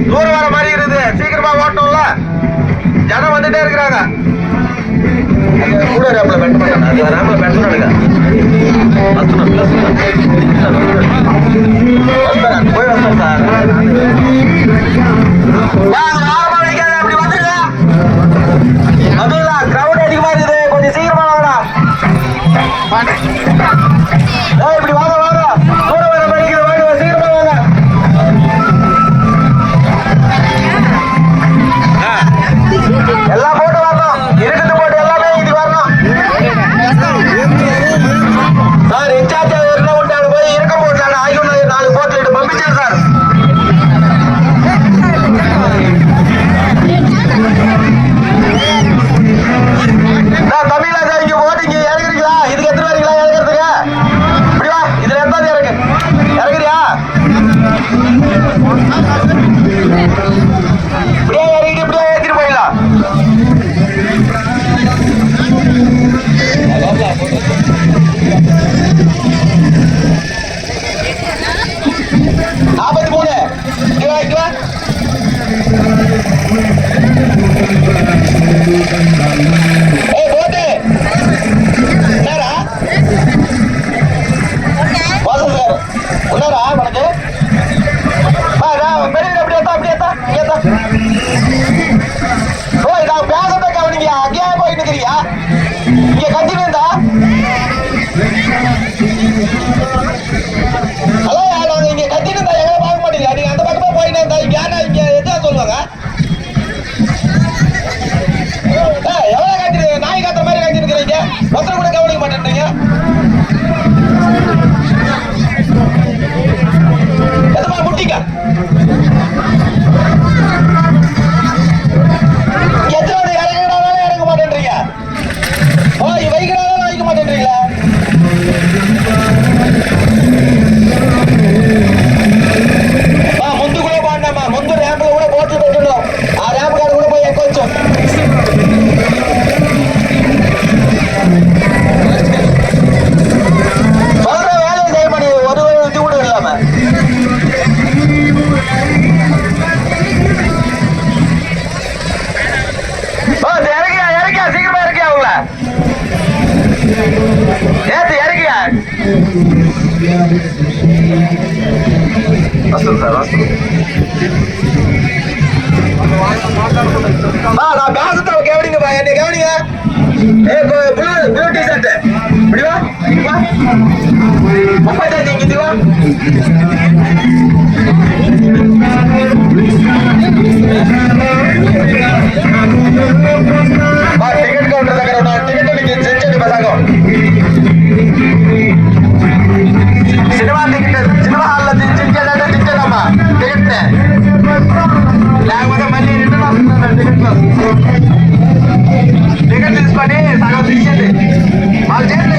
தூரம் வர மாதிரி இருக்குது, சீக்கிரமா ஓட்டணும்ல, ஜனம் வந்துட்டே இருக்கிறாங்க. கூட ரேம்ல பெட் பண்ணா, அது ரேம்ல பெட் பண்ணுங்க. போய் வந்தோம் சார். அப்படி வந்துருங்க. அதுல கிரௌட் அதிகமா இருக்குது, கொஞ்சம் சீக்கிரமா வாங்கடா. இப்படி வாங்க வாங்க, கூட வர மாதிரி வாங்க, சீக்கிரமா வாங்க. எல்லாம் போட்டு வரணும், இருக்குது போட்டு எல்லாமே இது வரணும் சார். இன்சார்ஜ் என்ன விட்டாரு போய் இருக்க போட்டாரு, ஆயுள் 4 போட்டு பம்பிச்சார் சார். தமிழா சார், இங்க ஓட்டிங்க இறங்குறீங்களா? இதுக்கு எத்தனை வரீங்களா இறங்குறதுக்கு? இப்படி வா, இதுல எத்தாது இறங்கு, இறங்குறியா? இப்படியே இறங்கிட்டு இப்படியே ஏற்றிட்டு போயிடலாம். இங்க கத்திட்டு இருந்தா ஹலோ, இங்க கத்திட்டு இருந்தா எங்களை பார்க்க மாட்டீங்களா? நீங்க அந்த பக்கமா போயிட்டு இருந்தா இங்க யாரா இங்க எதா சொல்லுவாங்க? எவ்வளவு கத்திட்டு, நாய் காத்துற மாதிரி கத்திட்டு இருக்கிறீங்க, ஒருத்தர் கூட கவனிக்க மாட்டேன்றீங்க. எதுமா முட்டிக்க எத்தனை இறங்கினாலும் இறங்க மாட்டேன்றீங்க, வைக்கிறாலும் வைக்க மாட்டேன்றீங்களா? முந்து கூட பாடினாமா, முந்து ரேம்ப்ல கூட போட்டு வச்சிடணும். ஆ ரேம்ப் கார்டு கூட போய் கொஞ்சம் சொல்ற வேலையை செய்ய மாட்டேங்குது, ஒரு இது கூட இல்லாம. இறக்கியா இறக்கியா, சீக்கிரமா இறக்கியா உங்கள ஏத்து இறக்கியா. நான் பேசத்த கவனிங்கப்பா, என்ன கவனிங்க. ப்ளூ டிஷர்ட் இப்படிவா, 35 இங்க இதுவா. టికెట్ కౌంటర్ దగ్గర ఉన్న టికెట్ మీకు ఇచ్చేది బసాగో. సినిమా టికెట్, సినిమా హాల్లో ఇచ్చేదంటే టికెట్ అమ్మా, టికెట్ లేకపోతే మళ్ళీ రిటర్న్ వస్తుందండి. టికెట్ తీసుకొని సగం ఇచ్చేది వాళ్ళ చేతిలో